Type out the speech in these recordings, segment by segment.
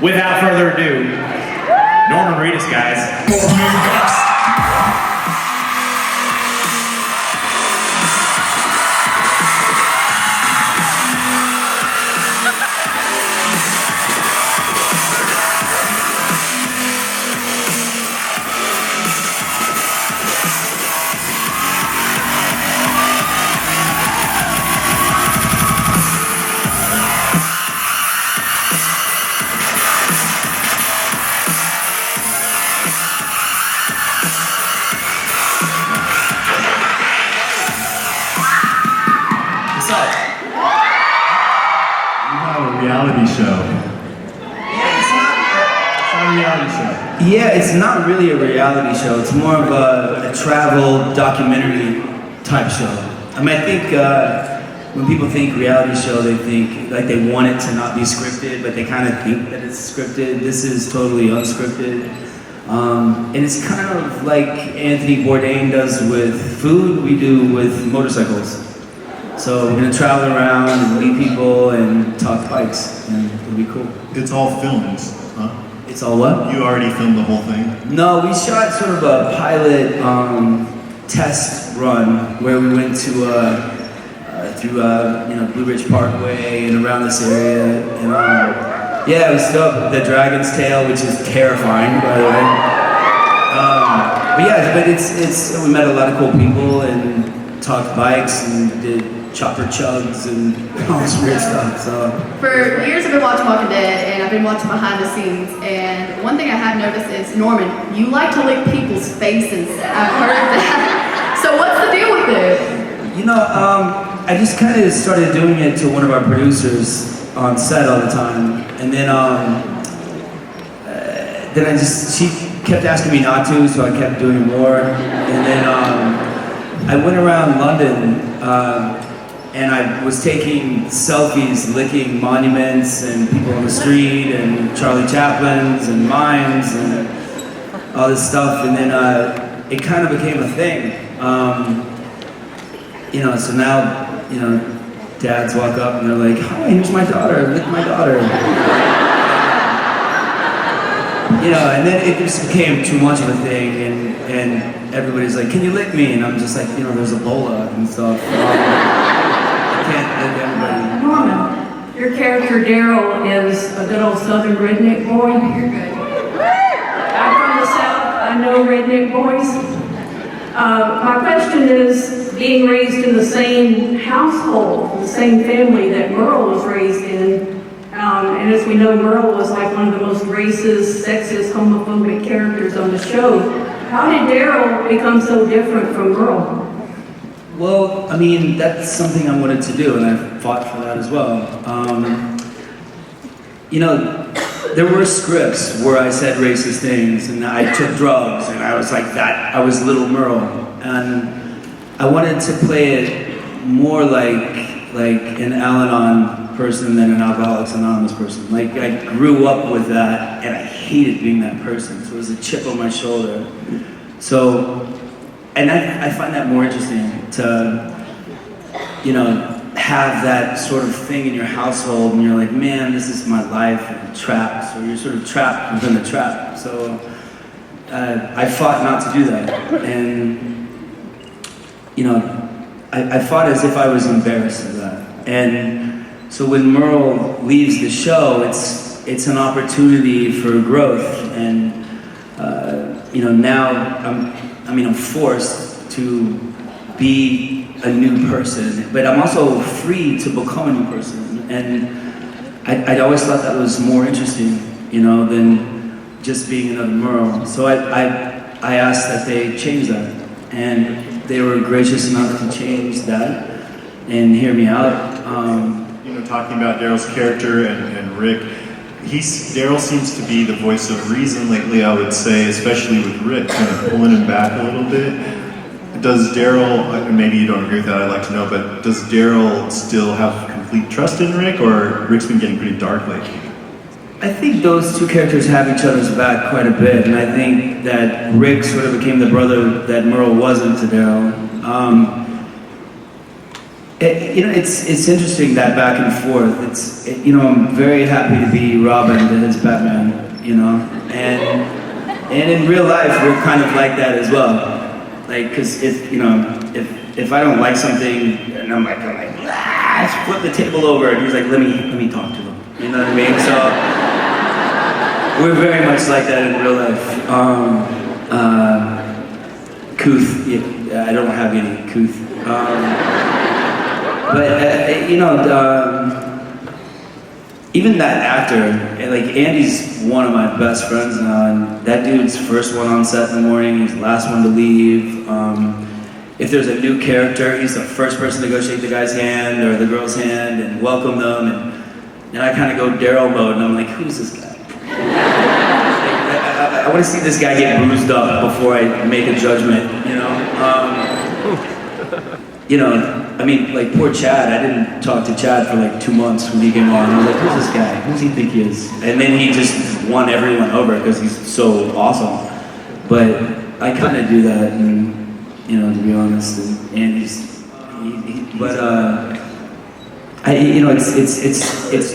Without further ado, Norman Reedus, guys. Reality show. It's not a reality show. Yeah, it's not really a reality show. It's more of a travel documentary type show. I mean, I think when people think reality show, they think like they want it to not be scripted, but they kind of think that it's scripted. This is totally unscripted. And it's kind of like Anthony Bourdain does with food, we do with motorcycles. So we're gonna travel around and meet people and talk bikes, and it'll be cool. It's all filmed, huh? It's all what? You already filmed the whole thing? No, we shot sort of a pilot test run where we went to through Blue Ridge Parkway and around this area, and yeah, it was dope. The Dragon's Tail, which is terrifying, by the way. But yeah, but it's we met a lot of cool people and talked bikes and did chopper chugs and all this weird stuff. So for years I've been watching Walking Dead, and I've been watching behind the scenes, and one thing I have noticed is, Norman, you like to lick people's faces. I've heard that. So what's the deal with it? You know, I just kind of started doing it to one of our producers on set all the time, and then she kept asking me not to, so I kept doing more, and then I went around London. And I was taking selfies, licking monuments and people on the street and Charlie Chaplin's and mimes and all this stuff. And then it kind of became a thing. So now, dads walk up and they're like, "Hi, here's my daughter, lick my daughter." And then it just became too much of a thing, and everybody's like, "Can you lick me?" And I'm just like, there's Ebola and stuff. Norman, your character Daryl is a good old southern redneck boy. You're good. I'm from the South, I know redneck boys. My question is, being raised in the same household, the same family that Merle was raised in, and as we know, Merle was like one of the most racist, sexist, homophobic characters on the show. How did Daryl become so different from Merle? Well, I mean, that's something I wanted to do, and I fought for that as well. There were scripts where I said racist things, and I took drugs, and I was like that. I was little Merle, and I wanted to play it more like an Al-Anon person than an Alcoholics Anonymous person. Like, I grew up with that, and I hated being that person, so it was a chip on my shoulder. So. And I find that more interesting to, have that sort of thing in your household, and you're like, man, this is my life, and I'm trapped. So you're sort of trapped within the trap. So I fought not to do that, and I fought as if I was embarrassed of that. And so when Merle leaves the show, it's an opportunity for growth, and now I'm forced to be a new person, but I'm also free to become a new person. And I'd always thought that was more interesting, than just being another Merle. So I asked that they change that, and they were gracious enough to change that and hear me out. Talking about Daryl's character and Rick, Daryl seems to be the voice of reason lately, I would say, especially with Rick, kind of pulling him back a little bit. Does Daryl, maybe you don't agree with that, I'd like to know, but does Daryl still have complete trust in Rick, or Rick's been getting pretty dark lately? I think those two characters have each other's back quite a bit, and I think that Rick sort of became the brother that Merle wasn't to Daryl. It's interesting that back and forth. I'm very happy to be Robin to his Batman, and in real life we're kind of like that as well. Like, because if I don't like something and I'm like, let's flip the table over, and he's like, let me talk to them. You know what I mean? So we're very much like that in real life. Couth, I don't have any couth. Even that actor, like Andy's one of my best friends now, and that dude's first one on set in the morning, he's the last one to leave. If there's a new character, he's the first person to go shake the guy's hand or the girl's hand and welcome them, and I kind of go Daryl mode, and I'm like, who's this guy? I want to see this guy get bruised up before I make a judgment, like poor Chad, I didn't talk to Chad for like 2 months when he came on. I was like, who's this guy? Who does he think he is? And then he just won everyone over because he's so awesome. But I kind of do that, and to be honest, and it's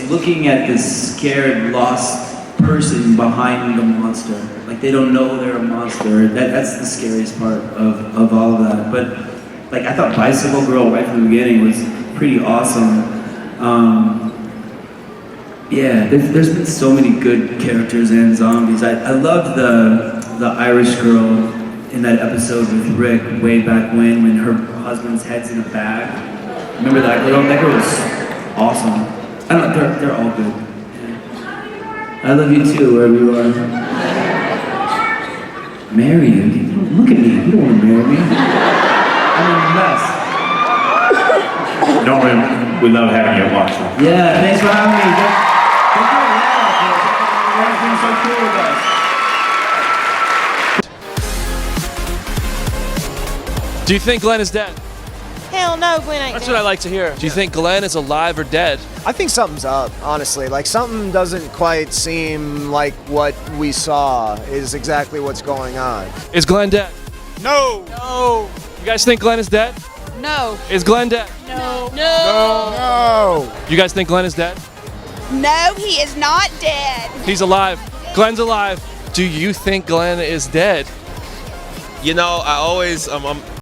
looking at this scared, lost person behind the monster. Like they don't know they're a monster. That's the scariest part of all of that. But like I thought Bicycle Girl right from the beginning was pretty awesome. There's been so many good characters and zombies. I loved the Irish girl in that episode with Rick way back when her husband's head's in a bag. Remember that girl? That girl was awesome. I don't know, they're all good. Yeah. I love you too, wherever you are. Marry you? Look at me, you don't want to marry me. I'm a mess. Norman, we love having you at Watch. Yeah, thanks for having me. Don't do it now. Everything's so cool with us. Do you think Glenn is dead? Hell no, Glenn ain't That's dead. what I like to hear. Do you think Glenn is alive or dead? I think something's up, honestly. Like, something doesn't quite seem like what we saw is exactly what's going on. Is Glenn dead? No! No. You guys think Glenn is dead? No. Is Glenn dead? No. No! You guys think Glenn is dead? No, he is not dead. He's alive. Glenn's alive. Do you think Glenn is dead? I always, I'm